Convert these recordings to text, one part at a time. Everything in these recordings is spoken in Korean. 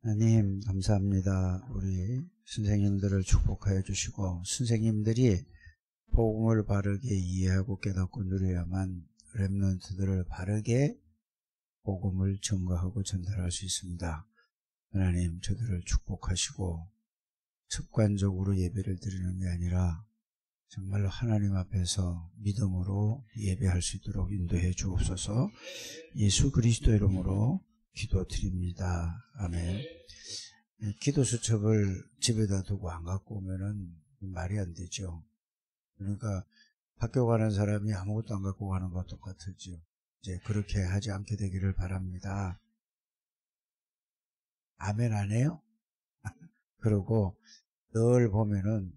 하나님 감사합니다. 우리 선생님들을 축복하여 주시고 선생님들이 복음을 바르게 이해하고 깨닫고 누려야만 렘넌트들을 바르게 복음을 증거하고 전달할 수 있습니다. 하나님 저들을 축복하시고 습관적으로 예배를 드리는 게 아니라 정말로 하나님 앞에서 믿음으로 예배할 수 있도록 인도해 주옵소서. 예수 그리스도 이름으로 기도드립니다. 아멘. 기도 수첩을 집에다 두고 안 갖고 오면은 말이 안 되죠. 그러니까 학교 가는 사람이 아무것도 안 갖고 가는 것과 똑같죠. 이제 그렇게 하지 않게 되기를 바랍니다. 아멘 안 해요? 그리고 늘 보면은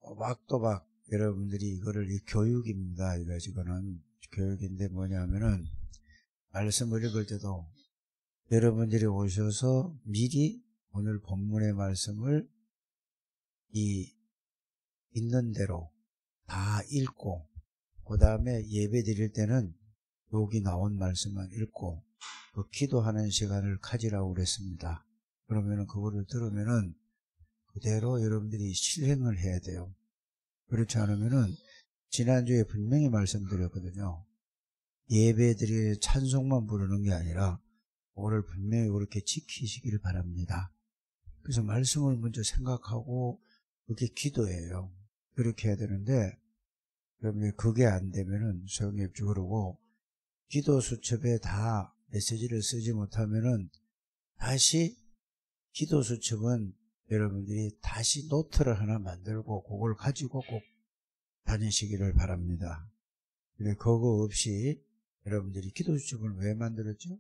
또박또박 여러분들이 이거를 교육입니다. 이거는 교육인데 뭐냐면은 말씀을 읽을 때도 여러분들이 오셔서 미리 오늘 본문의 말씀을 있는 대로 다 읽고 그 다음에 예배 드릴 때는 여기 나온 말씀만 읽고 그 기도하는 시간을 가지라고 그랬습니다. 그러면은 그거를 들으면은 그대로 여러분들이 실행을 해야 돼요. 그렇지 않으면은 지난주에 분명히 말씀드렸거든요. 예배 드릴 찬송만 부르는 게 아니라 오늘 분명히 그렇게 지키시길 바랍니다. 그래서 말씀을 먼저 생각하고 그게 기도예요. 그렇게 해야 되는데 그러면 그게 안 되면은 소용이 없지. 그러고 기도 수첩에 다 메시지를 쓰지 못하면은 다시 기도 수첩은 여러분들이 다시 노트를 하나 만들고 그걸 가지고 꼭 다니시기를 바랍니다. 근데 그거 없이 여러분들이 기도 수첩을 왜 만들었죠?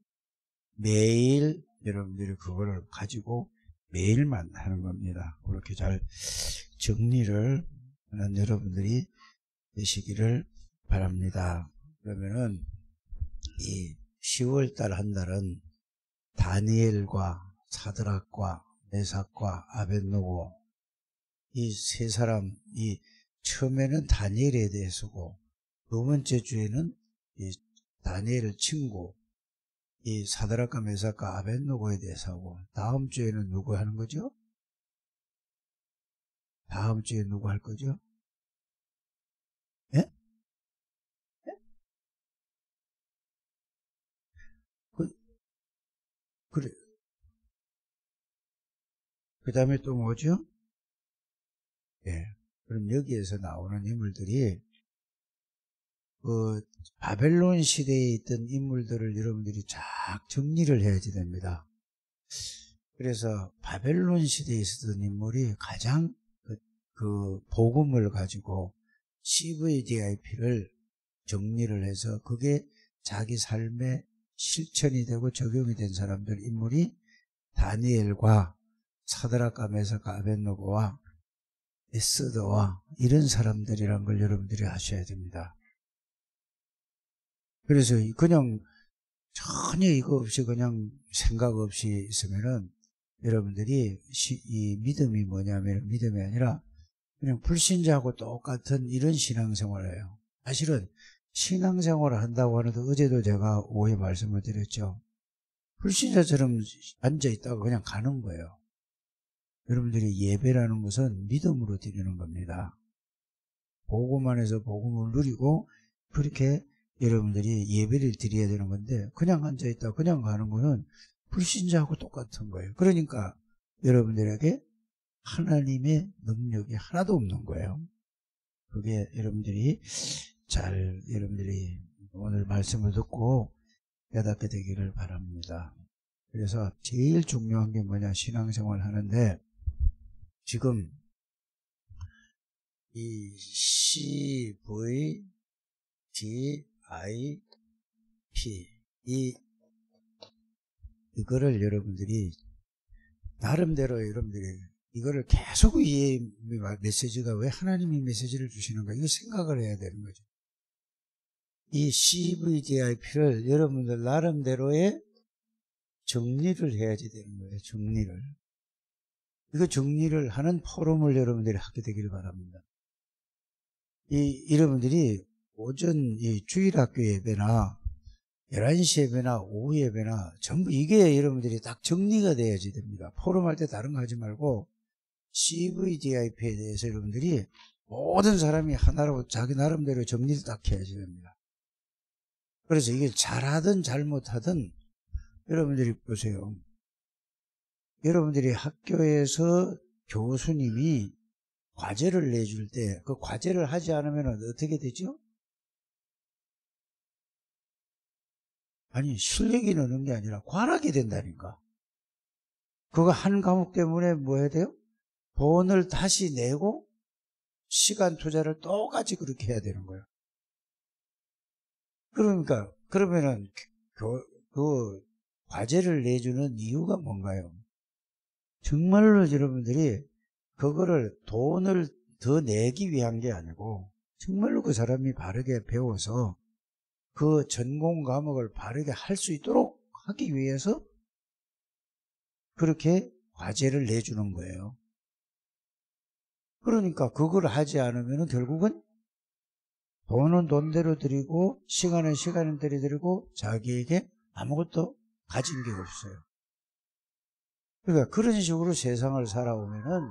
매일 여러분들이 그거를 가지고 매일만 하는 겁니다. 그렇게 잘 정리를 하는 여러분들이 되시기를 바랍니다. 그러면은 이 10월달 한 달은 다니엘과 사드락과 메삭과 아벳노고 이 세 사람, 처음에는 다니엘에 대해서고 두 번째 주에는 이 다니엘 친구 이 사드락과 메삭과 아벳노고에 대해서 하고 다음 주에는 누구 하는 거죠? 다음 주에 누구 할 거죠? 예? 예? 그래. 그 다음에 또 뭐죠? 예. 그럼 여기에서 나오는 인물들이 바벨론 시대에 있던 인물들을 여러분들이 쫙 정리를 해야지 됩니다. 그래서 바벨론 시대에 있었던 인물이 가장 그 복음을 가지고 CVDIP를 정리를 해서 그게 자기 삶의 실천이 되고 적용이 된 사람들 인물이 다니엘과 사드락과 메삭과 아벳노고와 에스더와 이런 사람들이란 걸 여러분들이 아셔야 됩니다. 그래서 그냥 전혀 이거 없이 그냥 생각 없이 있으면은 여러분들이 이 믿음이 뭐냐면 믿음이 아니라 그냥 불신자하고 똑같은 이런 신앙생활이에요. 사실은 신앙생활을 한다고 하는데 어제도 제가 오해 말씀을 드렸죠. 불신자처럼 앉아있다가 그냥 가는 거예요. 여러분들이 예배라는 것은 믿음으로 드리는 겁니다. 복음 안에서 복음을 누리고 그렇게 여러분들이 예배를 드려야 되는 건데 그냥 앉아있다 그냥 가는 거는 불신자하고 똑같은 거예요. 그러니까 여러분들에게 하나님의 능력이 하나도 없는 거예요. 그게 여러분들이 여러분들이 오늘 말씀을 듣고 깨닫게 되기를 바랍니다. 그래서 제일 중요한 게 뭐냐, 신앙생활 하는데 지금 이 CVDIP 이거를 여러분들이 나름대로 여러분들이 이거를 계속 이 메시지가 왜 하나님이 메시지를 주시는가 이거 생각을 해야 되는 거죠. 이 CVDIP를 여러분들 나름대로의 정리를 해야지 되는 거예요. 정리를. 이거 정리를 하는 포럼을 여러분들이 하게 되기를 바랍니다. 여러분들이 오전 이 주일학교 예배나 11시 예배나 오후 예배나 전부 이게 여러분들이 딱 정리가 돼야지 됩니다. 포럼할 때 다른 거 하지 말고 CVDIP에 대해서 여러분들이 모든 사람이 하나로 자기 나름대로 정리를 딱 해야지 됩니다. 그래서 이게 잘하든 잘못하든 여러분들이 보세요. 여러분들이 학교에서 교수님이 과제를 내줄 때 그 과제를 하지 않으면 어떻게 되죠? 아니, 실력이 느는 게 아니라 과락이 된다니까. 그거 한 과목 때문에 뭐 해야 돼요? 돈을 다시 내고 시간 투자를 똑같이 그렇게 해야 되는 거예요. 그러니까 그러면은 그 과제를 내주는 이유가 뭔가요? 정말로 여러분들이 그거를 돈을 더 내기 위한 게 아니고 정말로 그 사람이 바르게 배워서 그 전공 과목을 바르게 할 수 있도록 하기 위해서 그렇게 과제를 내주는 거예요. 그러니까 그걸 하지 않으면 결국은 돈은 돈대로 드리고 시간은 시간대로 드리고 자기에게 아무것도 가진 게 없어요. 그러니까 그런 식으로 세상을 살아오면은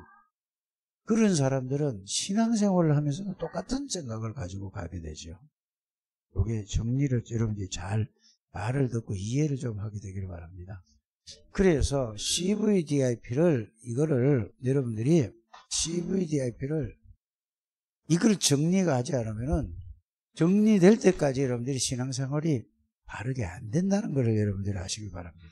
그런 사람들은 신앙생활을 하면서도 똑같은 생각을 가지고 가게 되죠. 이게 정리를 여러분들이 잘 말을 듣고 이해를 좀 하게 되기를 바랍니다. 그래서 CVDIP를 여러분들이 CVDIP를 이걸 정리가 하지 않으면은 정리될 때까지 여러분들이 신앙생활이 바르게 안 된다는 것을 여러분들이 아시기 바랍니다.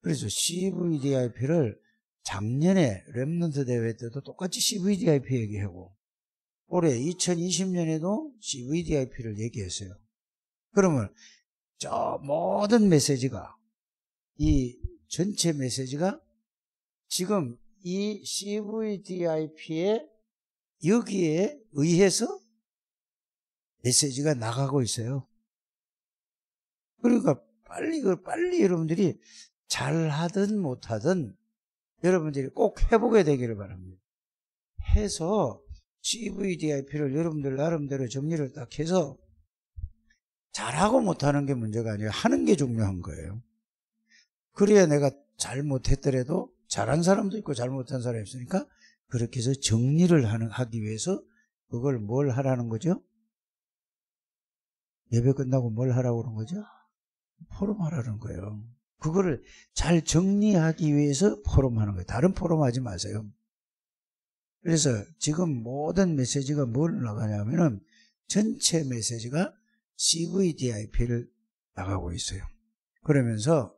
그래서 CVDIP를 작년에 렘넌트 대회 때도 똑같이 CVDIP 얘기하고 올해 2020년에도 CVDIP를 얘기했어요. 그러면 저 모든 메시지가 이 전체 메시지가 지금 이 CVDIP의 여기에 의해서 메시지가 나가고 있어요. 그러니까 빨리 여러분들이 잘하든 못하든 여러분들이 꼭 해보게 되기를 바랍니다. 해서 CVDIP를 여러분들 나름대로 정리를 딱 해서 잘하고 못하는 게 문제가 아니에요. 하는 게 중요한 거예요. 그래야 내가 잘못했더라도 잘한 사람도 있고 잘못한 사람이 있으니까 그렇게 해서 정리를 하기 위해서 그걸 뭘 하라는 거죠? 예배 끝나고 뭘 하라고 그런 거죠? 포럼하라는 거예요. 그거를 잘 정리하기 위해서 포럼하는 거예요. 다른 포럼 하지 마세요. 그래서 지금 모든 메시지가 뭘 나가냐면은 전체 메시지가 CVDIP를 나가고 있어요. 그러면서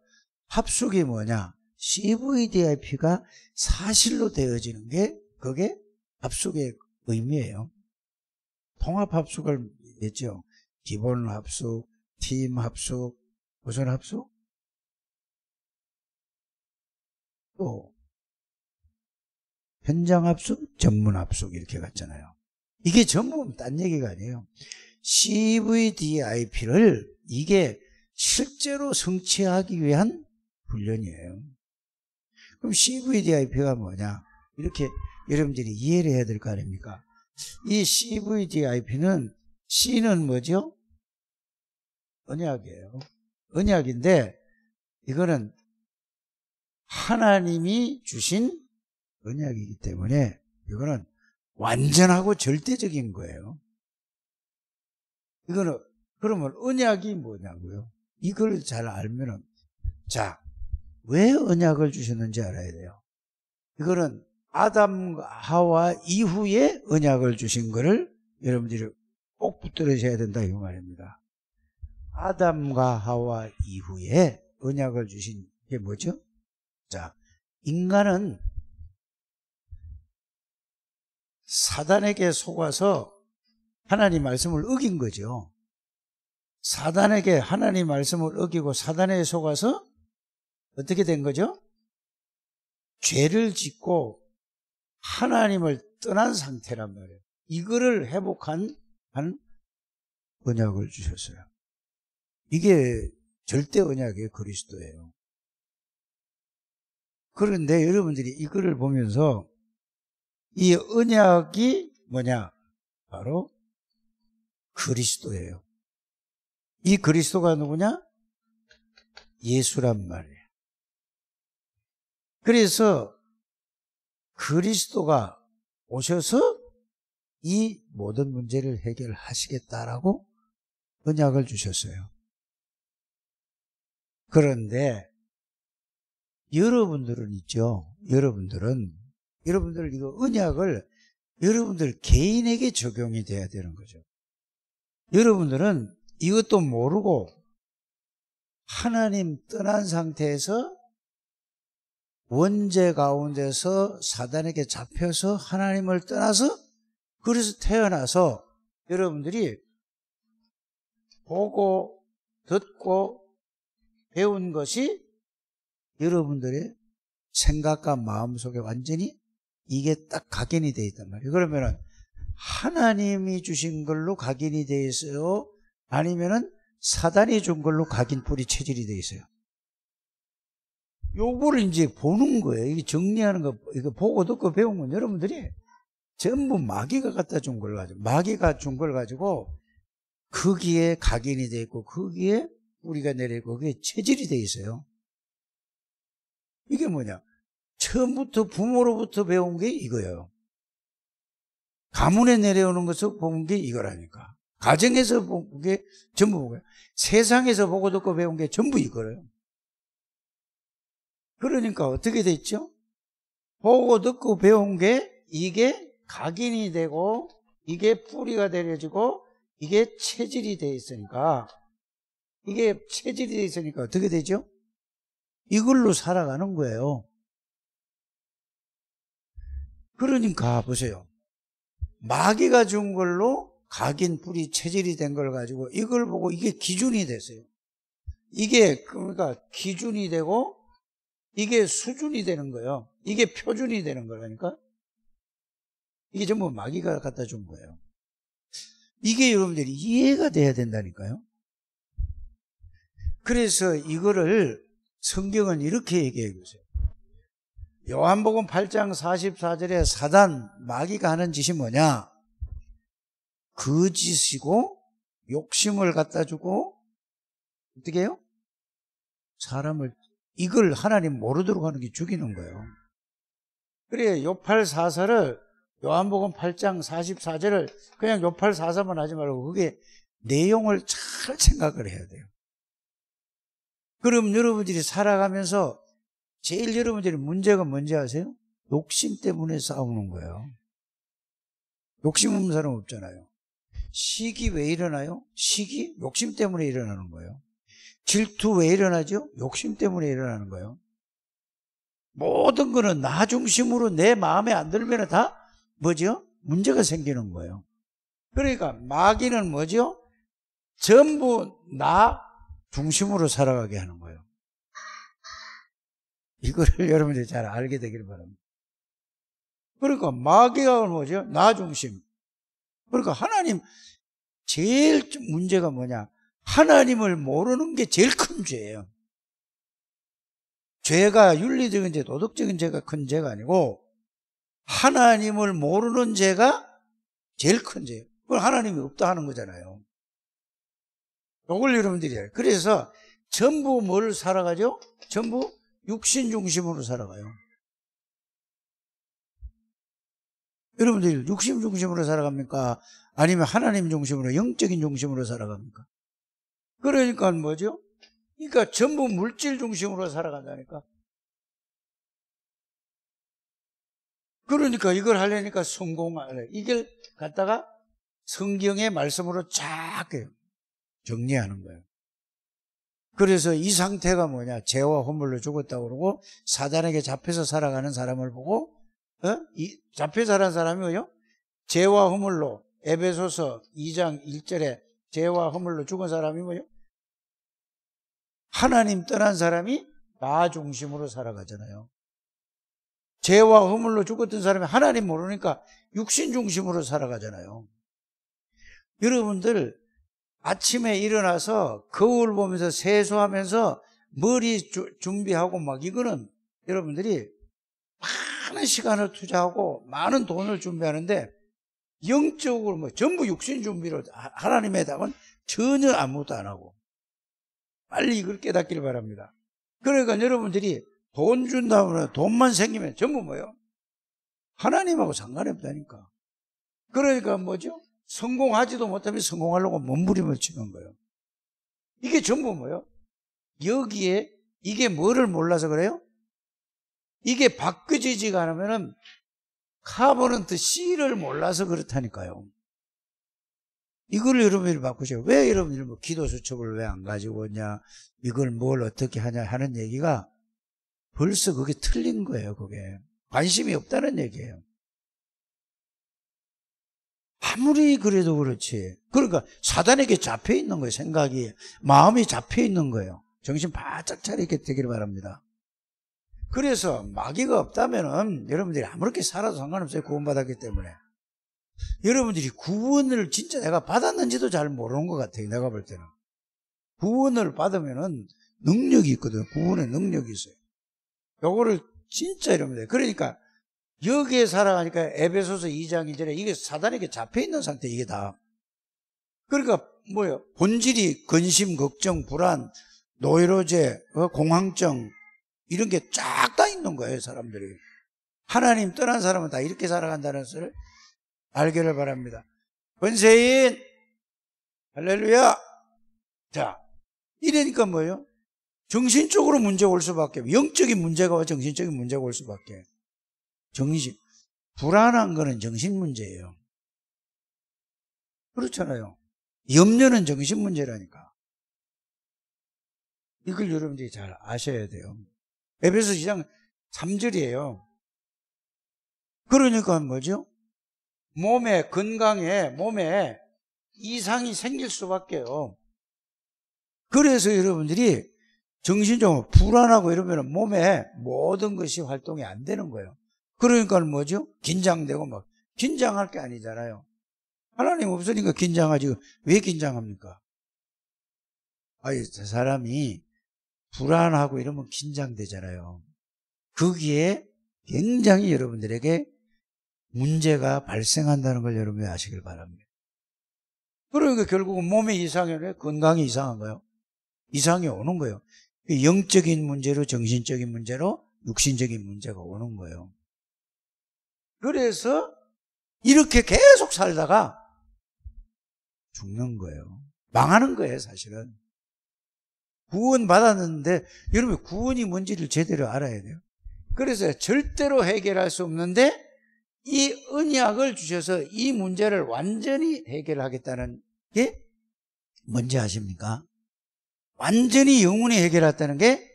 합숙이 뭐냐? CVDIP가 사실로 되어지는 게 그게 합숙의 의미예요. 통합 합숙을 얘기했죠. 기본 합숙, 팀 합숙, 무슨 합숙? 또 현장 합숙, 전문 합숙 이렇게 갔잖아요. 이게 전부 딴 얘기가 아니에요. CVDIP를 이게 실제로 성취하기 위한 훈련이에요. 그럼 CVDIP가 뭐냐? 이렇게 여러분들이 이해를 해야 될 거 아닙니까? 이 CVDIP는 C는 뭐죠? 언약이에요. 언약인데 이거는 하나님이 주신 언약이기 때문에 이거는 완전하고 절대적인 거예요. 이거는 그러면 언약이 뭐냐고요? 이걸 잘 알면은 자, 왜 언약을 주셨는지 알아야 돼요. 이거는 아담과 하와 이후에 언약을 주신 거를 여러분들이 꼭 붙들으셔야 된다 이 말입니다. 아담과 하와 이후에 언약을 주신 게 뭐죠? 자, 인간은 사단에게 속아서 하나님 말씀을 어긴 거죠. 사단에게 하나님 말씀을 어기고 사단에 속아서 어떻게 된 거죠? 죄를 짓고 하나님을 떠난 상태란 말이에요. 이거를 회복한 언약을 주셨어요. 이게 절대 언약이에요. 그리스도예요. 그런데 여러분들이 이거를 보면서 이 언약이 뭐냐? 바로 그리스도예요. 이 그리스도가 누구냐? 예수란 말이에요. 그래서 그리스도가 오셔서 이 모든 문제를 해결하시겠다라고 언약을 주셨어요. 그런데 여러분들은 있죠. 여러분들 이거 언약을 여러분들 개인에게 적용이 돼야 되는 거죠. 여러분들은 이것도 모르고 하나님 떠난 상태에서 원죄 가운데서 사단에게 잡혀서 하나님을 떠나서 그래서 태어나서 여러분들이 보고 듣고 배운 것이 여러분들의 생각과 마음속에 완전히 이게 딱 각인이 되어 있단 말이에요. 그러면은 하나님이 주신 걸로 각인이 되어 있어요? 아니면은 사단이 준 걸로 각인 뿌리 체질이 되어 있어요? 요거를 이제 보는 거예요. 이게 정리하는 거, 이거 보고 듣고 배운 건 여러분들이 전부 마귀가 갖다 준 걸 가지고, 마귀가 준 걸 가지고 거기에 각인이 되어 있고, 거기에 뿌리가 내려있고, 그게 체질이 되어 있어요. 이게 뭐냐? 처음부터 부모로부터 배운 게 이거예요. 가문에 내려오는 것을 본 게 이거라니까. 가정에서 본 게 전부 뭐예요? 세상에서 보고 듣고 배운 게 전부 이거예요. 그러니까 어떻게 됐죠? 보고 듣고 배운 게 이게 각인이 되고 이게 뿌리가 내려지고 이게 체질이 되어 있으니까 이게 체질이 되어 있으니까 어떻게 되죠? 이걸로 살아가는 거예요. 그러니까 보세요. 마귀가 준 걸로 각인 뿌리 체질이 된 걸 가지고 이걸 보고 이게 기준이 됐어요. 이게 그러니까 기준이 되고 이게 수준이 되는 거예요. 이게 표준이 되는 거라니까. 이게 전부 마귀가 갖다 준 거예요. 이게 여러분들이 이해가 돼야 된다니까요. 그래서 이거를 성경은 이렇게 얘기해 주세요. 요한복음 8장 44절에 사단, 마귀가 하는 짓이 뭐냐? 거짓이고 욕심을 갖다 주고 어떻게 해요? 사람을 이걸 하나님 모르도록 하는 게 죽이는 거예요. 그래 요팔사사를 요한복음 8장 44절을 그냥 요팔사사만 하지 말고 그게 내용을 잘 생각을 해야 돼요. 그럼 여러분들이 살아가면서 제일 여러분들이 문제가 뭔지 아세요? 욕심 때문에 싸우는 거예요. 욕심 없는 사람 없잖아요. 시기 왜 일어나요? 시기? 욕심 때문에 일어나는 거예요. 질투 왜 일어나죠? 욕심 때문에 일어나는 거예요. 모든 거는 나 중심으로 내 마음에 안 들면 다 뭐죠? 문제가 생기는 거예요. 그러니까 마귀는 뭐죠? 전부 나 중심으로 살아가게 하는 거예요. 이거를 여러분들이 잘 알게 되기를 바랍니다. 그러니까 마귀가 뭐죠? 나 중심. 그러니까 하나님 제일 문제가 뭐냐? 하나님을 모르는 게 제일 큰 죄예요. 죄가 윤리적인 죄, 도덕적인 죄가 큰 죄가 아니고 하나님을 모르는 죄가 제일 큰 죄예요. 그건 하나님이 없다 하는 거잖아요. 이걸 여러분들이 해요. 그래서 전부 뭘 살아가죠? 전부 육신 중심으로 살아가요. 여러분들이 육신 중심으로 살아갑니까? 아니면 하나님 중심으로, 영적인 중심으로 살아갑니까? 그러니까 뭐죠? 그러니까 전부 물질 중심으로 살아간다니까. 그러니까 이걸 하려니까 성공하래. 이걸 갖다가 성경의 말씀으로 쫙 정리하는 거예요. 그래서 이 상태가 뭐냐? 죄와 허물로 죽었다고 그러고 사단에게 잡혀서 살아가는 사람을 보고 잡혀 살아가는 사람이 뭐요? 죄와 허물로 에베소서 2장 1절에 죄와 허물로 죽은 사람이 뭐요? 하나님 떠난 사람이 나 중심으로 살아가잖아요. 죄와 허물로 죽었던 사람이 하나님 모르니까 육신 중심으로 살아가잖아요. 여러분들 아침에 일어나서 거울 보면서 세수하면서 머리 준비하고 막 이거는 여러분들이 많은 시간을 투자하고 많은 돈을 준비하는데 영적으로 뭐 전부 육신 준비로 하나님의 답은 전혀 아무것도 안 하고. 빨리 이걸 깨닫기를 바랍니다. 그러니까 여러분들이 돈 준다면 돈만 생기면 전부 뭐예요? 하나님하고 상관이 없다니까. 그러니까 뭐죠? 성공하지도 못하면 성공하려고 몸부림을 치는 거예요. 이게 전부 뭐예요? 여기에 이게 뭐를 몰라서 그래요? 이게 바뀌지가 않으면은 카보넌트 C를 몰라서 그렇다니까요. 이걸 여러분들이 바꾸세요. 왜 여러분들이 뭐 기도 수첩을 왜 안 가지고 오냐, 이걸 뭘 어떻게 하냐 하는 얘기가 벌써 그게 틀린 거예요. 그게 관심이 없다는 얘기예요. 아무리 그래도 그렇지. 그러니까 사단에게 잡혀 있는 거예요. 생각이, 마음이 잡혀 있는 거예요. 정신 바짝 차리게 되기를 바랍니다. 그래서 마귀가 없다면은 여러분들이 아무렇게 살아도 상관없어요. 구원받았기 때문에. 여러분들이 구원을 진짜 내가 받았는지도 잘 모르는 것 같아요. 내가 볼 때는. 구원을 받으면은 능력이 있거든요. 구원의 능력이 있어요. 요거를 진짜 여러분들. 그러니까 여기에 살아가니까 에베소서 2장 1절에 이게 사단에게 잡혀있는 상태, 이게 다. 그러니까 뭐예요? 본질이 근심, 걱정, 불안, 노이로제, 공황증 이런 게 쫙 다 있는 거예요. 사람들이. 하나님 떠난 사람은 다 이렇게 살아간다는 것을 알기를 바랍니다. 권세인 할렐루야. 자, 이러니까 뭐예요? 정신적으로 문제가 올 수밖에, 영적인 문제가 와 정신적인 문제가 올 수밖에. 불안한 거는 정신 문제예요. 그렇잖아요. 염려는 정신 문제라니까. 이걸 여러분들이 잘 아셔야 돼요. 에베소 2장 3절이에요. 그러니까 뭐죠? 건강에, 몸에 이상이 생길 수밖에요. 그래서 여러분들이 정신적으로 불안하고 이러면 몸에 모든 것이 활동이 안 되는 거예요. 그러니까 뭐죠? 긴장되고 막. 긴장할 게 아니잖아요. 하나님 없으니까 긴장하지. 왜 긴장합니까? 저 사람이 불안하고 이러면 긴장되잖아요. 거기에 굉장히 여러분들에게 문제가 발생한다는 걸 여러분이 아시길 바랍니다. 그러니까 결국은 몸의 이상이 아니라 건강이 이상한 거예요. 이상이 오는 거예요. 영적인 문제로 정신적인 문제로 육신적인 문제가 오는 거예요. 그래서 이렇게 계속 살다가 죽는 거예요. 망하는 거예요, 사실은. 구원 받았는데 여러분 구원이 뭔지를 제대로 알아야 돼요. 그래서 절대로 해결할 수 없는데 이 언약을 주셔서 이 문제를 완전히 해결하겠다는 게 뭔지 아십니까? 완전히 영원히 해결했다는 게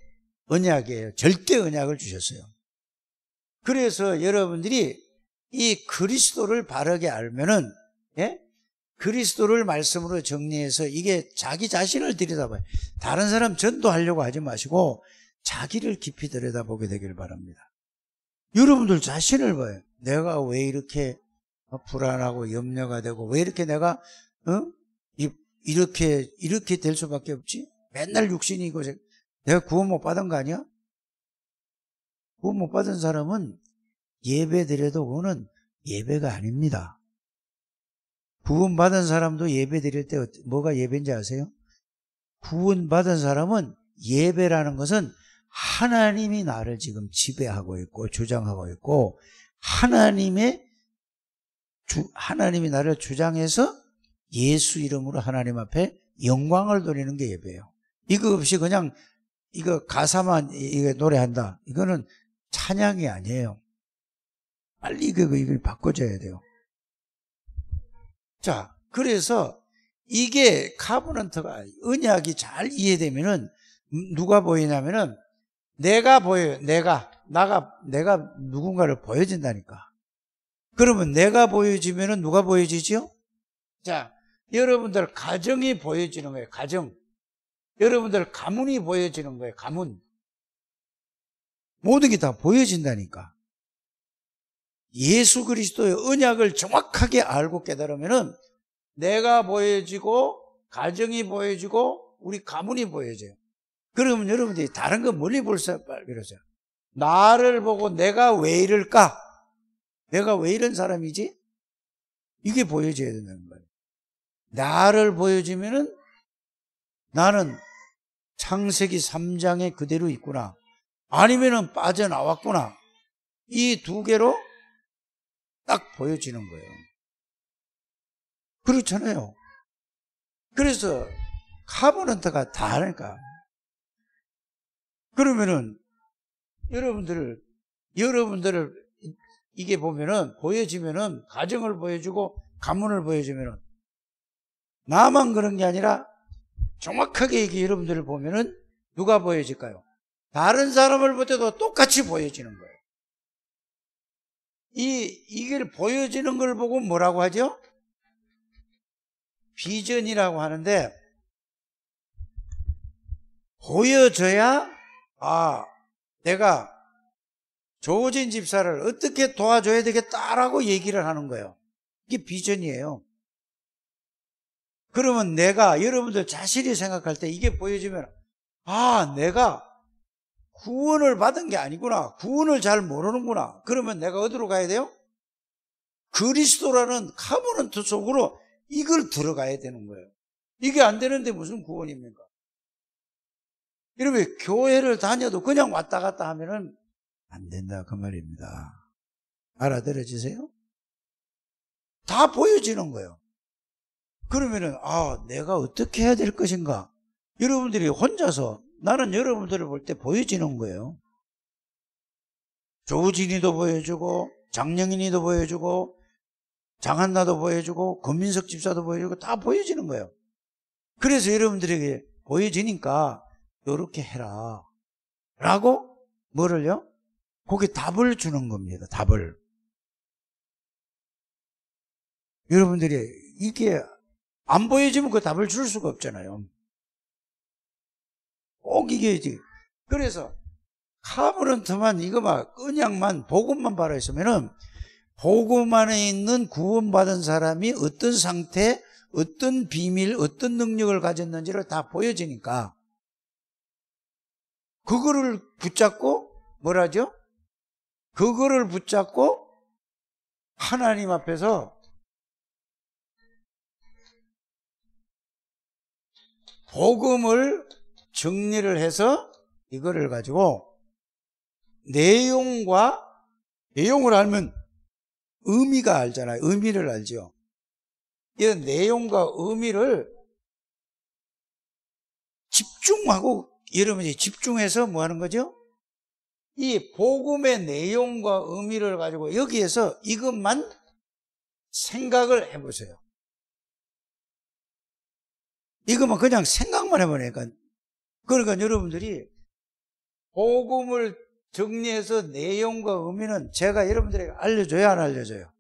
언약이에요. 절대 언약을 주셨어요. 그래서 여러분들이 이 그리스도를 바르게 알면은, 예? 그리스도를 말씀으로 정리해서 이게 자기 자신을 들여다봐요. 다른 사람 전도하려고 하지 마시고 자기를 깊이 들여다보게 되길 바랍니다. 여러분들 자신을 봐요. 내가 왜 이렇게 불안하고 염려가 되고 왜 이렇게 내가 이렇게 될 수밖에 없지? 맨날 육신이 이고 내가 구원 못 받은 거 아니야? 구원 못 받은 사람은 예배 드려도 그거는 예배가 아닙니다. 구원 받은 사람도 예배 드릴 때 뭐가 예배인지 아세요? 구원 받은 사람은 예배라는 것은 하나님이 나를 지금 지배하고 있고 주장하고 있고 하나님이 나를 주장해서 예수 이름으로 하나님 앞에 영광을 돌리는 게 예배예요. 이거 없이 그냥 이거 가사만 이거 노래한다. 이거는 찬양이 아니에요. 빨리 이걸 바꿔줘야 돼요. 자, 그래서 이게 카보넌트가 언약이 잘 이해되면은 누가 보이냐면은 내가 보여요. 내가 누군가를 보여준다니까. 그러면 내가 보여지면은 누가 보여지죠? 자, 여러분들 가정이 보여지는 거예요. 가정. 여러분들 가문이 보여지는 거예요. 가문. 모든 게 다 보여진다니까. 예수 그리스도의 언약을 정확하게 알고 깨달으면은 내가 보여지고 가정이 보여지고 우리 가문이 보여져요. 그러면 여러분들이 다른 거 멀리 볼 수 없어요. 나를 보고 내가 왜 이럴까? 내가 왜 이런 사람이지? 이게 보여져야 된다는 거예요. 나를 보여주면은 나는 창세기 3장에 그대로 있구나. 아니면은 빠져나왔구나. 이 두 개로 딱 보여지는 거예요. 그렇잖아요. 그래서 카버넌트가 다르니까. 그러면은 여러분들을 이게 보면은 보여지면은 가정을 보여주고 가문을 보여주면은 나만 그런 게 아니라 정확하게 이게 여러분들을 보면은 누가 보여질까요? 다른 사람을 볼 때도 똑같이 보여지는 거예요. 이게 보여지는 걸 보고 뭐라고 하죠? 비전이라고 하는데, 보여져야 내가 조진 집사를 어떻게 도와줘야 되겠다라고 얘기를 하는 거예요. 이게 비전이에요. 그러면 내가 여러분들 자신이 생각할 때 이게 보여지면 내가 구원을 받은 게 아니구나. 구원을 잘 모르는구나. 그러면 내가 어디로 가야 돼요? 그리스도라는 카버넌트 속으로 이걸 들어가야 되는 거예요. 이게 안 되는데 무슨 구원입니까? 여러분, 교회를 다녀도 그냥 왔다 갔다 하면은 안 된다 그 말입니다. 알아들어지세요? 다 보여지는 거예요. 그러면은 내가 어떻게 해야 될 것인가? 여러분들이 혼자서, 나는 여러분들을 볼 때 보여지는 거예요. 조진이도 보여주고 장영인이도 보여주고 장한나도 보여주고 권민석 집사도 보여주고 다 보여지는 거예요. 그래서 여러분들에게 보여지니까 이렇게 해라 라고 뭐를요? 거기에 답을 주는 겁니다. 답을. 여러분들이 이게 안 보여지면 그 답을 줄 수가 없잖아요. 꼭 이게지. 그래서 카버넌트만 이거만 그냥만 복음만 바라 있으면은 복음 안에 있는 구원받은 사람이 어떤 상태, 어떤 비밀, 어떤 능력을 가졌는지를 다 보여지니까 그거를 붙잡고 뭐라죠? 그거를 붙잡고 하나님 앞에서 복음을 정리를 해서 이거를 가지고 내용을 알면 의미가 알잖아요. 의미를 알죠. 이 내용과 의미를 집중하고 여러분이 집중해서 뭐 하는 거죠? 이 복음의 내용과 의미를 가지고 여기에서 이것만 생각을 해보세요. 이것만 그냥 생각만 해보니까. 그러니까 여러분들이 복음을 정리해서 내용과 의미는 제가 여러분들에게 알려줘야 안 알려줘요?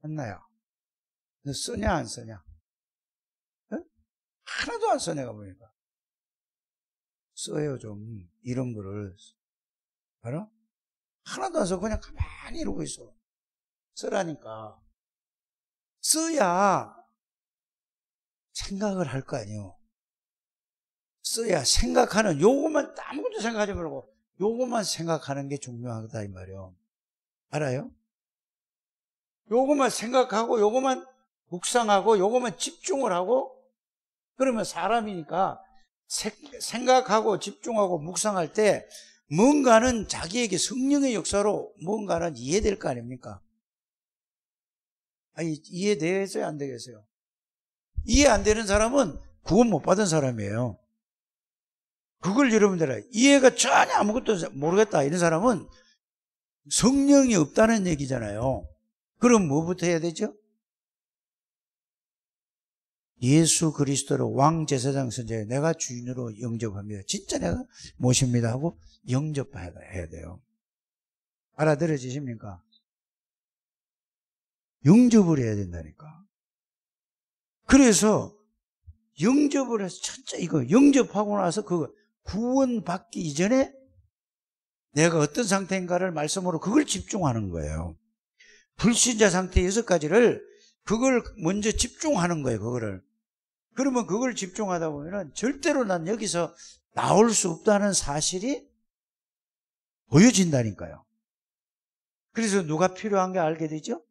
맞나요? 너 쓰냐 안 쓰냐? 어? 하나도 안 써 내가 보니까. 써요 좀 이런 거를. 알아? 하나도 안 써. 그냥 가만히 이러고 있어. 쓰라니까. 써야 생각을 할 거 아니에요. 써야 생각하는, 요것만 아무것도 생각하지 말고 요것만 생각하는 게 중요하다 이 말이에요. 알아요? 요것만 생각하고 요것만 묵상하고 요것만 집중을 하고, 그러면 사람이니까 생각하고 집중하고 묵상할 때 뭔가는 자기에게 성령의 역사로 뭔가는 이해될 거 아닙니까? 이해되겠어요? 안 되겠어요? 이해 안 되는 사람은 구원 못 받은 사람이에요. 그걸 여러분들 이해가 전혀 아무것도 모르겠다 이런 사람은 성령이 없다는 얘기잖아요. 그럼 뭐부터 해야 되죠? 예수 그리스도로 왕제사장 선지자 내가 주인으로 영접하며 진짜 내가 모십니다 하고 영접해야 돼요. 알아들어지십니까? 영접을 해야 된다니까. 그래서 영접을 해서 진짜 이거 영접하고 나서 그거 구원받기 이전에 내가 어떤 상태인가를 말씀으로 그걸 집중하는 거예요. 불신자 상태 6가지를 그걸 먼저 집중하는 거예요. 그거를. 그러면 그걸 집중하다 보면은 절대로 난 여기서 나올 수 없다는 사실이 보여진다니까요. 그래서 누가 필요한 게 알게 되죠?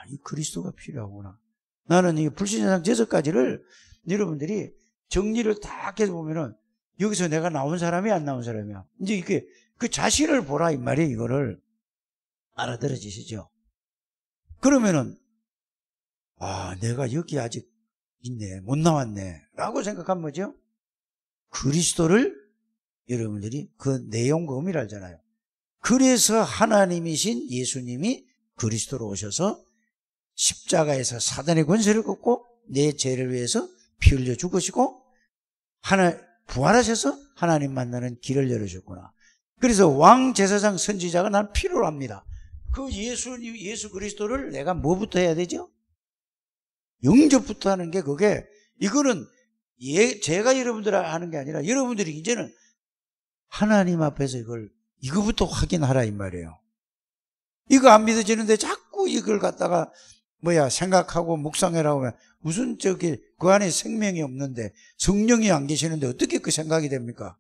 이 그리스도가 필요하구나. 나는 이 불신자상 6가지를 여러분들이 정리를 딱 해서 보면은 여기서 내가 나온 사람이 안 나온 사람이야. 이제 이게 그 자신을 보라 이 말이에요. 이거를 알아들어지시죠? 그러면은 내가 여기 아직 있네, 못 나왔네 라고 생각하면 뭐죠? 그리스도를 여러분들이 그 내용과 의미를 알잖아요. 그래서 하나님이신 예수님이 그리스도로 오셔서 십자가에서 사단의 권세를 걷고 내 죄를 위해서 피 흘려 죽으시고 부활하셔서 하나님 만나는 길을 열어주셨구나. 그래서 왕제사장 선지자가 난 필요로 합니다. 그 예수 그리스도를 내가 뭐부터 해야 되죠? 영접부터 하는 게 이거는 제가 여러분들 하는 게 아니라 여러분들이 이제는 하나님 앞에서 이거부터 확인하라 이 말이에요. 이거 안 믿어지는데 자꾸 이걸 갖다가 생각하고 묵상해라고 하면 무슨 그 안에 생명이 없는데 성령이 안 계시는데 어떻게 그 생각이 됩니까?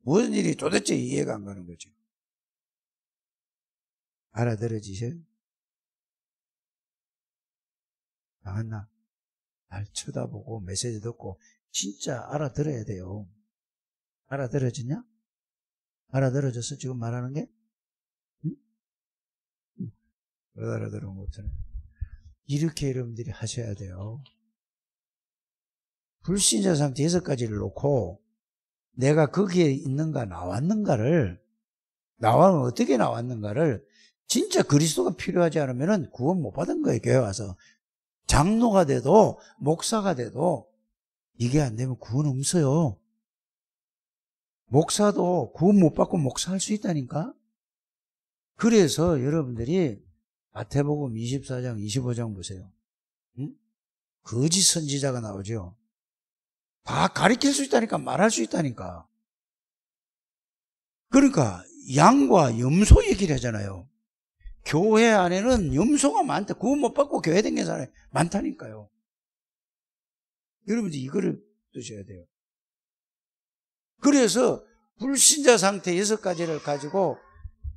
무슨 일이 도대체 이해가 안 가는 거죠. 알아들어지세요? 나나 날 쳐다보고 메시지 듣고 진짜 알아들어야 돼요. 알아들어지냐? 알아들어졌어? 지금 말하는 게? 응? 못 알아들으면 못하네. 이렇게 여러분들이 하셔야 돼요. 불신자 상태 6가지를 놓고 내가 거기에 있는가 나왔는가를, 나와면 어떻게 나왔는가를 진짜 그리스도가 필요하지 않으면 구원 못 받은 거예요. 교회 와서 장로가 돼도 목사가 돼도 이게 안 되면 구원 없어요. 목사도 구원 못 받고 목사할 수 있다니까. 그래서 여러분들이 마태복음 24장 25장 보세요. 응? 거짓 선지자가 나오죠. 다 가르칠 수 있다니까, 말할 수 있다니까. 그러니까 양과 염소 얘기를 하잖아요. 교회 안에는 염소가 많다. 구원 못 받고 교회 다니는 사람이 많다니까요. 여러분들 이거를 드셔야 돼요. 그래서 불신자 상태 6가지를 가지고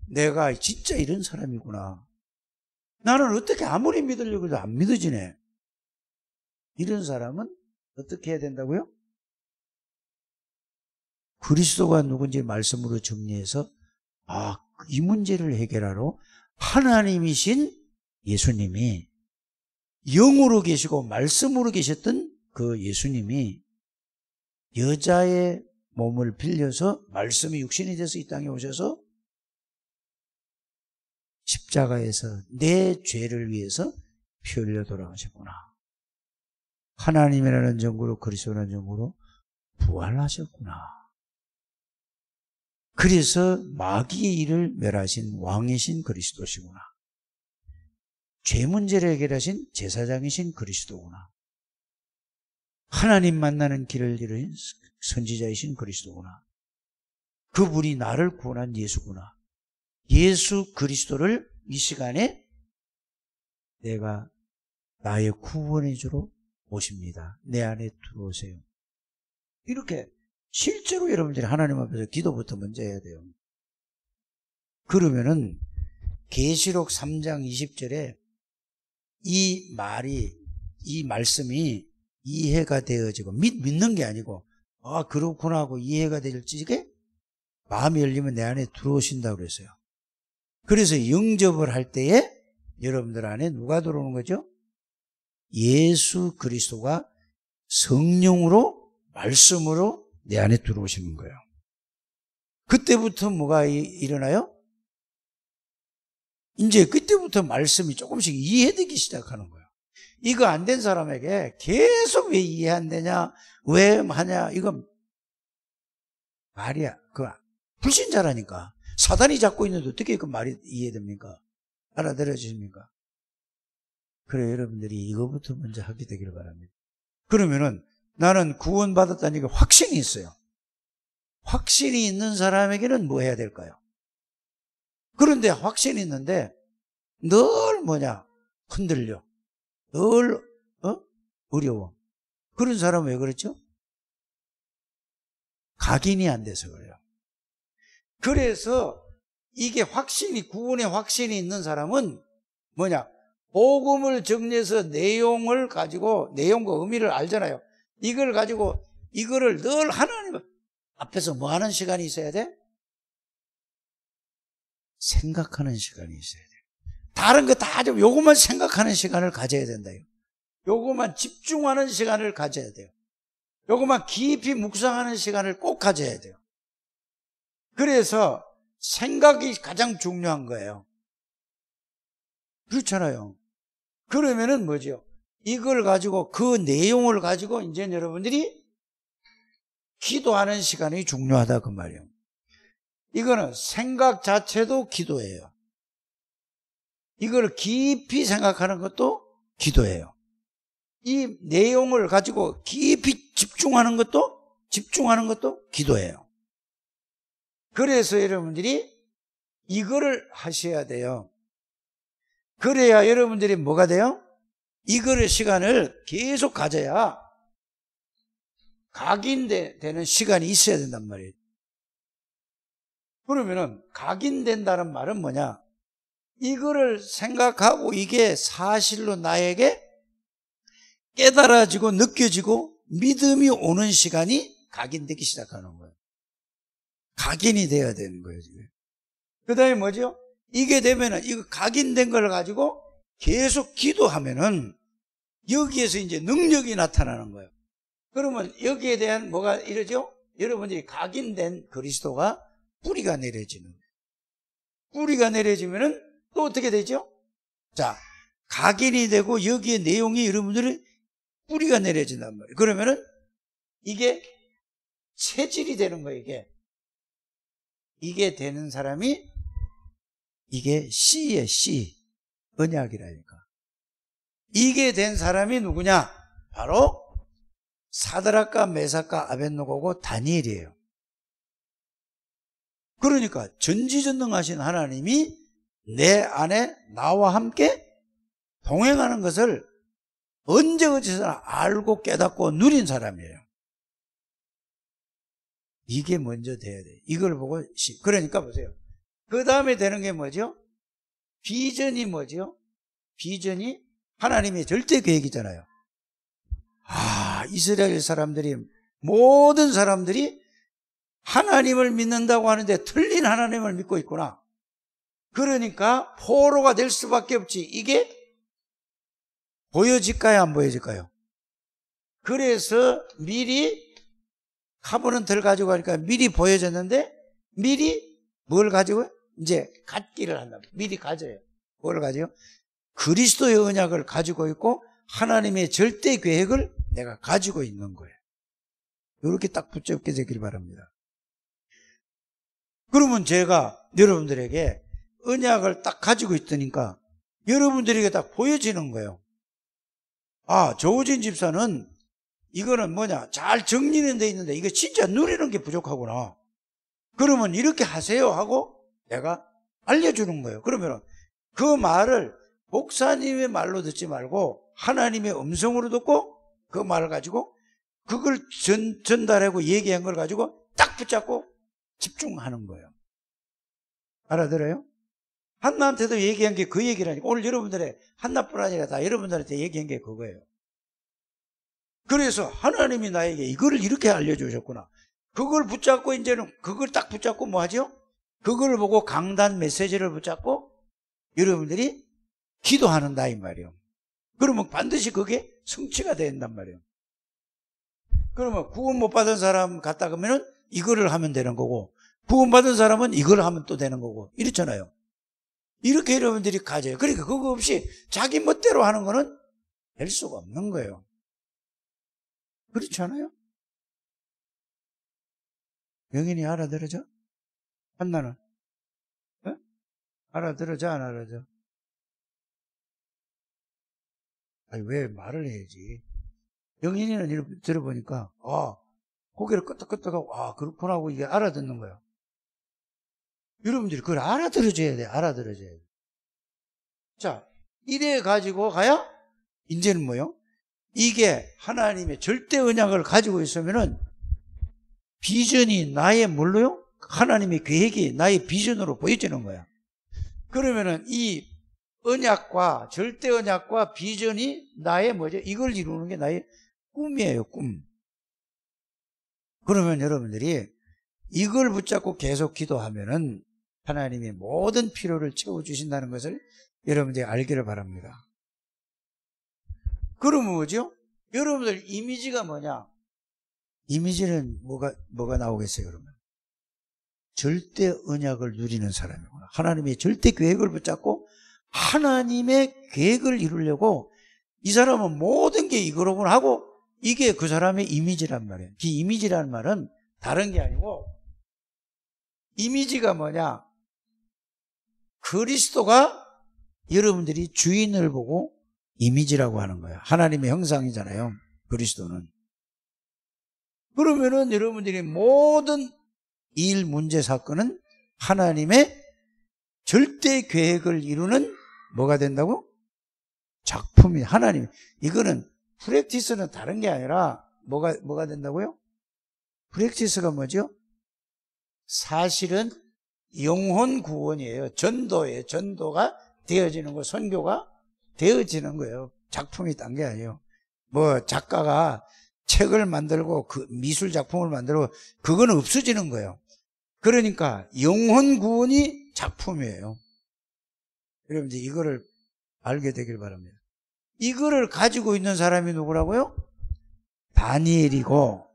내가 진짜 이런 사람이구나. 나는 어떻게 아무리 믿으려고 해도 안 믿어지네. 이런 사람은 어떻게 해야 된다고요? 그리스도가 누군지 말씀으로 정리해서 이 문제를 해결하러 하나님이신 예수님이 영으로 계시고 말씀으로 계셨던 그 예수님이 여자의 몸을 빌려서 말씀이 육신이 돼서 이 땅에 오셔서 십자가에서 내 죄를 위해서 피 흘려 돌아가셨구나. 하나님이라는 정구로 그리스도라는 정구로 부활하셨구나. 그래서 마귀의 일을 멸하신 왕이신 그리스도시구나. 죄 문제를 해결하신 제사장이신 그리스도구나. 하나님 만나는 길을 이룬 선지자이신 그리스도구나. 그분이 나를 구원한 예수구나. 예수 그리스도를 이 시간에 내가 나의 구원의 주로 모십니다. 내 안에 들어오세요. 이렇게 실제로 여러분들이 하나님 앞에서 기도부터 먼저 해야 돼요. 그러면은 계시록 3장 20절에 이 말씀이 이해가 되어지고 믿는 게 아니고 그렇구나 하고 이해가 되질지게 마음이 열리면 내 안에 들어오신다고 그랬어요. 그래서 영접을 할 때에 여러분들 안에 누가 들어오는 거죠? 예수 그리스도가 성령으로 말씀으로 내 안에 들어오시는 거예요. 그때부터 뭐가 일어나요? 이제 그때부터 말씀이 조금씩 이해되기 시작하는 거예요. 이거 안 된 사람에게 계속 왜 이해 안 되냐, 왜 하냐, 이건 말이야. 불신자라니까. 사단이 잡고 있는데 어떻게 그 말이 이해됩니까? 알아들어지십니까? 그래, 여러분들이 이거부터 먼저 하게 되기를 바랍니다. 그러면은 나는 구원받았다는 게 확신이 있어요. 확신이 있는 사람에게는 뭐 해야 될까요? 그런데 확신이 있는데 늘 흔들려. 늘 어려워. 그런 사람은 왜 그렇죠? 각인이 안 돼서 그래요. 그래서 이게 구원의 확신이 있는 사람은 복음을 정리해서 내용을 가지고 내용과 의미를 알잖아요. 이걸 가지고 이거를 늘 하나님 앞에서 뭐 하는 시간이 있어야 돼? 생각하는 시간이 있어야 돼. 다른 거 다 좀 요것만 생각하는 시간을 가져야 된다. 요것만 집중하는 시간을 가져야 돼요. 요것만 깊이 묵상하는 시간을 꼭 가져야 돼요. 그래서 생각이 가장 중요한 거예요. 그렇잖아요. 그러면은 뭐죠? 이걸 가지고 그 내용을 가지고 이제 여러분들이 기도하는 시간이 중요하다 그 말이에요. 이거는 생각 자체도 기도예요. 이걸 깊이 생각하는 것도 기도예요. 이 내용을 가지고 깊이 집중하는 것도 기도예요. 그래서 여러분들이 이거를 하셔야 돼요. 그래야 여러분들이 뭐가 돼요? 이거를 시간을 계속 가져야 각인되는 시간이 있어야 된단 말이에요. 그러면은 각인된다는 말은 뭐냐? 이거를 생각하고 이게 사실로 나에게 깨달아지고 느껴지고 믿음이 오는 시간이 각인되기 시작하는 거예요. 각인이 돼야 되는 거예요, 지금. 그 다음에 뭐죠? 이게 되면은, 이거 각인된 걸 가지고 계속 기도하면은 여기에서 이제 능력이 나타나는 거예요. 그러면 여기에 대한 뭐가 이러죠? 여러분들이 각인된 그리스도가 뿌리가 내려지는 거예요. 뿌리가 내려지면은 또 어떻게 되죠? 자, 각인이 되고 여기에 내용이 여러분들이 뿌리가 내려진단 말이에요. 그러면은 이게 체질이 되는 거예요, 이게. 이게 되는 사람이 이게 C의 C, 언약이라니까. 이게 된 사람이 누구냐? 바로 사드락과 메삭과 아벳느고고 다니엘이에요. 그러니까 전지전능하신 하나님이 내 안에 나와 함께 동행하는 것을 언제 어디서나 알고 깨닫고 누린 사람이에요. 이게 먼저 돼야 돼요. 이걸 보고 그러니까 보세요. 그 다음에 되는 게 뭐죠? 비전이 뭐죠? 비전이 하나님의 절대 계획이잖아요. 이스라엘 사람들이 모든 사람들이 하나님을 믿는다고 하는데 틀린 하나님을 믿고 있구나. 그러니까 포로가 될 수밖에 없지. 이게 보여질까요? 안 보여질까요? 그래서 미리 카버넌트를 가지고 가니까 미리 보여졌는데 미리 뭘 가지고 이제 갖기를 한다. 미리 가져요. 뭘 가져요? 그리스도의 언약을 가지고 있고 하나님의 절대 계획을 내가 가지고 있는 거예요. 이렇게 딱 붙잡게 되길 바랍니다. 그러면 제가 여러분들에게 언약을 딱 가지고 있으니까 여러분들에게 딱 보여지는 거예요. 조우진 집사는 이거는 뭐냐, 잘 정리는 돼 있는데 이거 진짜 누리는 게 부족하구나. 그러면 이렇게 하세요 하고 내가 알려주는 거예요. 그러면 그 말을 목사님의 말로 듣지 말고 하나님의 음성으로 듣고 그 말을 가지고 그걸 전달하고 얘기한 걸 가지고 딱 붙잡고 집중하는 거예요. 알아들어요? 한나한테도 얘기한 게 그 얘기라니까. 오늘 여러분들의 한나뿐 아니라 다 여러분들한테 얘기한 게 그거예요. 그래서 하나님이 나에게 이거를 이렇게 알려주셨구나. 그걸 붙잡고 이제는 그걸 딱 붙잡고 뭐 하죠? 그걸 보고 강단 메시지를 붙잡고 여러분들이 기도하는다 이 말이에요. 그러면 반드시 그게 성취가 된단 말이에요. 그러면 구원 못 받은 사람 갔다 그러면은 이거를 하면 되는 거고 구원 받은 사람은 이걸 하면 또 되는 거고 이렇잖아요. 이렇게 여러분들이 가져요. 그러니까 그거 없이 자기 멋대로 하는 거는 될 수가 없는 거예요. 그렇지 않아요? 영인이 알아들어져? 한나는? 알아들어져 안 알아들어져? 왜 말을 해야지. 영인이는 들어보니까 고개를 끄덕끄덕하고 그렇구나 하고 이게 알아듣는 거예요. 여러분들이 그걸 알아들어줘야 돼. 알아들어줘야 돼. 자, 이래 가지고 가야 이제는 뭐요? 이게 하나님의 절대 언약을 가지고 있으면은 비전이 나의 뭘로요? 하나님의 계획이 나의 비전으로 보여지는 거야. 그러면은 이 언약과 절대 언약과 비전이 나의 뭐죠? 이걸 이루는 게 나의 꿈이에요, 꿈. 그러면 여러분들이 이걸 붙잡고 계속 기도하면은 하나님이 모든 필요를 채워주신다는 것을 여러분들이 알기를 바랍니다. 그러면 뭐죠? 여러분들 이미지가 뭐냐? 이미지는 뭐가 나오겠어요, 여러분? 절대 언약을 누리는 사람이구나. 하나님의 절대 계획을 붙잡고 하나님의 계획을 이루려고 이 사람은 모든 게 이거로군 하고 이게 그 사람의 이미지란 말이에요. 그 이미지라는 말은 다른 게 아니고 이미지가 뭐냐? 그리스도가 여러분들이 주인을 보고 이미지라고 하는 거예요. 하나님의 형상이잖아요, 그리스도는. 그러면은 여러분들이 모든 일, 문제, 사건은 하나님의 절대 계획을 이루는 뭐가 된다고? 작품이 하나님. 이거는 프랙티스는 다른 게 아니라 뭐가 된다고요? 프랙티스가 뭐죠? 사실은 영혼 구원이에요. 전도예요. 전도가 되어지는 거, 선교가 되어지는 거예요. 작품이 딴 게 아니에요. 뭐 작가가 책을 만들고 그 미술 작품을 만들고 그거는 없어지는 거예요. 그러니까 영혼 구원이 작품이에요. 여러분들 이거를 알게 되길 바랍니다. 이거를 가지고 있는 사람이 누구라고요? 다니엘이고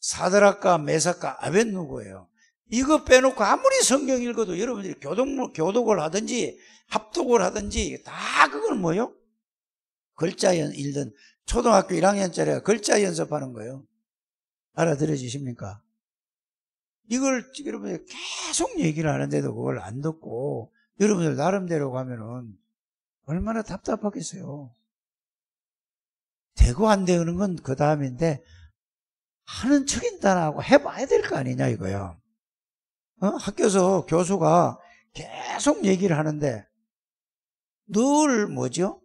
사드락과 메삭과 아벳느고예요. 이거 빼놓고 아무리 성경 읽어도 여러분들이 교독을 하든지 합독을 하든지 다 그건 뭐예요? 글자 읽든 초등학교 1학년짜리가 글자 연습하는 거예요. 알아들어지십니까? 이걸 여러분들이 계속 얘기를 하는데도 그걸 안 듣고 여러분들 나름대로 가면은 얼마나 답답하겠어요. 되고 안 되는 건 그 다음인데 하는 척인다하고 해봐야 될 거 아니냐 이거요. 학교에서 교수가 계속 얘기를 하는데 늘 뭐죠?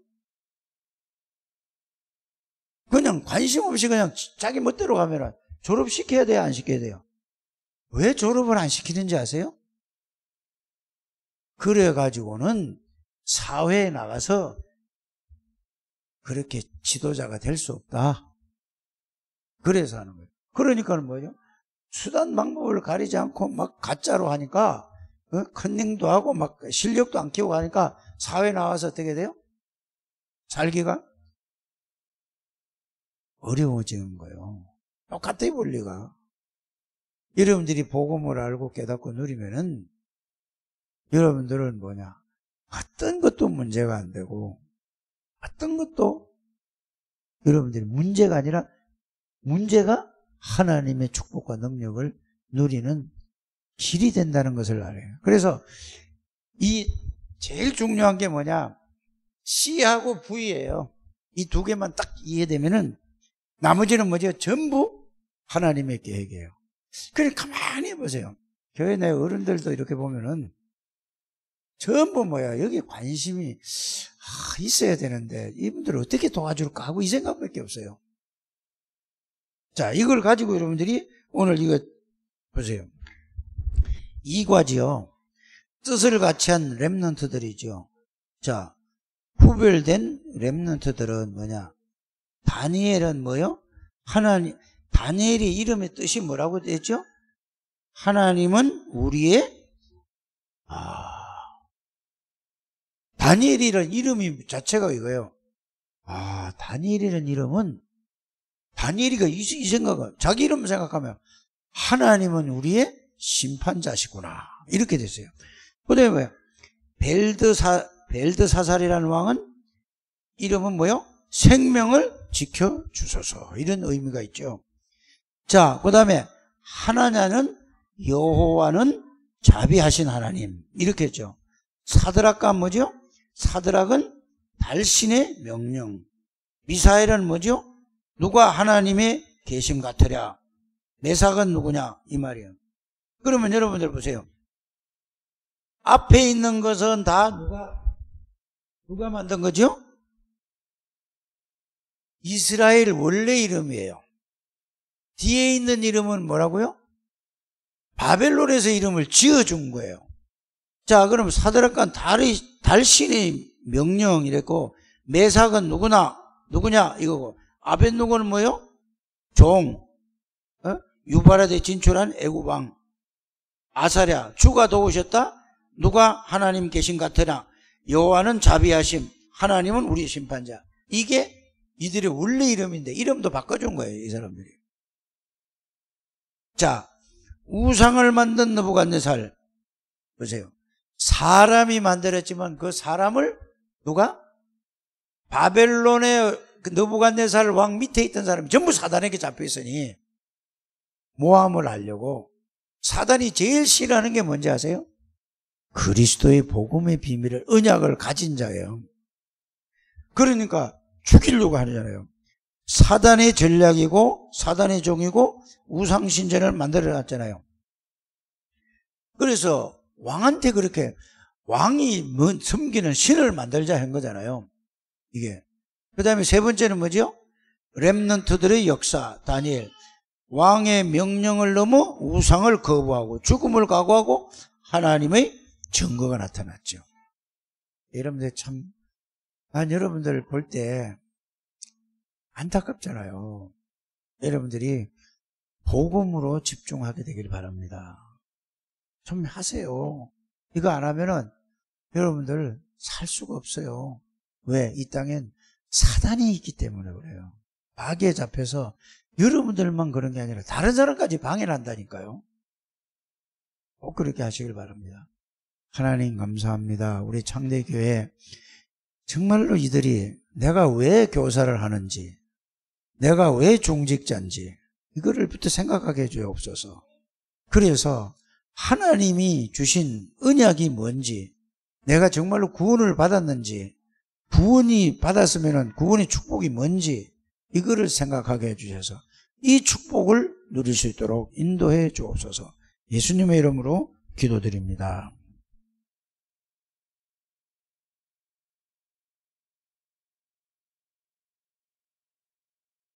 그냥 관심 없이 그냥 자기 멋대로 가면 졸업시켜야 돼요, 안 시켜야 돼요? 왜 졸업을 안 시키는지 아세요? 그래가지고는 사회에 나가서 그렇게 지도자가 될 수 없다. 그래서 하는 거예요. 그러니까는 뭐죠? 수단 방법을 가리지 않고 막 가짜로 하니까 컨닝도 하고 막 실력도 안 키우고 하니까 사회 나와서 어떻게 돼요? 살기가 어려워지는 거예요. 똑같아요, 원리가. 여러분들이 복음을 알고 깨닫고 누리면은 여러분들은 뭐냐? 어떤 것도 문제가 안 되고 어떤 것도 여러분들이 문제가 아니라 문제가 하나님의 축복과 능력을 누리는 길이 된다는 것을 알아요. 그래서 이 제일 중요한 게 뭐냐? C하고 V예요. 이 두 개만 딱 이해되면은 나머지는 뭐죠? 전부 하나님의 계획이에요. 그러니까 가만히 해보세요. 교회 내 어른들도 이렇게 보면은 전부 뭐야? 여기 관심이 있어야 되는데 이분들을 어떻게 도와줄까 하고 이 생각밖에 없어요. 자, 이걸 가지고 여러분들이 오늘 이거 보세요. 이과지요. 뜻을 같이 한 렘넌트들이죠. 자, 후별된 렘넌트들은 뭐냐? 다니엘은 뭐요? 다니엘의 이름의 뜻이 뭐라고 되죠? 하나님은 우리의 다니엘이라는 이름이 자체가 이거예요. 다니엘이라는 이름은 다니엘이가 이 생각을 자기 이름 생각하면 하나님은 우리의 심판자시구나 이렇게 됐어요. 그 다음에 뭐야? 벨드사살이라는 왕은 이름은 뭐요? 생명을 지켜주소서 이런 의미가 있죠. 자, 그 다음에 하나냐는 여호와는 자비하신 하나님 이렇게 했죠. 사드락과 뭐죠? 사드락은 달신의 명령. 미사엘은 뭐죠? 누가 하나님의 계심 같으랴. 메삭은 누구냐 이 말이에요. 그러면 여러분들 보세요. 앞에 있는 것은 다 누가 만든 거죠? 이스라엘 원래 이름이에요. 뒤에 있는 이름은 뭐라고요? 바벨론에서 이름을 지어준 거예요. 자, 그럼 사드락과 달신의 명령 이랬고, 메삭은 누구냐 이거고, 아벳누고는 뭐요? 종, 유바라데 진출한 애구방, 아사랴, 주가 도우셨다. 누가 하나님 계신 같으나 여호와는 자비하심, 하나님은 우리 심판자. 이게 이들의 원래 이름인데 이름도 바꿔준 거예요, 이 사람들이. 자, 우상을 만든 느부갓네살 보세요. 사람이 만들었지만 그 사람을 누가? 바벨론의 그 느부갓네살 왕 밑에 있던 사람이 전부 사단에게 잡혀 있으니 모함을 하려고. 사단이 제일 싫어하는 게 뭔지 아세요? 그리스도의 복음의 비밀을, 언약을 가진 자예요. 그러니까 죽이려고 하잖아요. 사단의 전략이고 사단의 종이고 우상신전을 만들어놨잖아요. 그래서 왕한테 그렇게, 왕이 섬기는 신을 만들자 한 거잖아요, 이게. 그 다음에 세 번째는 뭐죠? 렘넌트들의 역사, 다니엘. 왕의 명령을 넘어 우상을 거부하고 죽음을 각오하고 하나님의 증거가 나타났죠. 여러분들 참, 여러분들 볼 때 안타깝잖아요. 여러분들이 복음으로 집중하게 되길 바랍니다. 좀 하세요. 이거 안 하면은 여러분들 살 수가 없어요. 왜? 이 땅엔 사단이 있기 때문에 그래요. 마귀에 잡혀서 여러분들만 그런 게 아니라 다른 사람까지 방해를 한다니까요. 꼭 그렇게 하시길 바랍니다. 하나님 감사합니다. 우리 창대교회 정말로 이들이 내가 왜 교사를 하는지, 내가 왜 중직자인지 이거를부터 생각하게 해주옵소서. 그래서 하나님이 주신 언약이 뭔지, 내가 정말로 구원을 받았는지, 구원이 받았으면 구원의 축복이 뭔지 이거를 생각하게 해주셔서 이 축복을 누릴 수 있도록 인도해 주옵소서. 예수님의 이름으로 기도드립니다.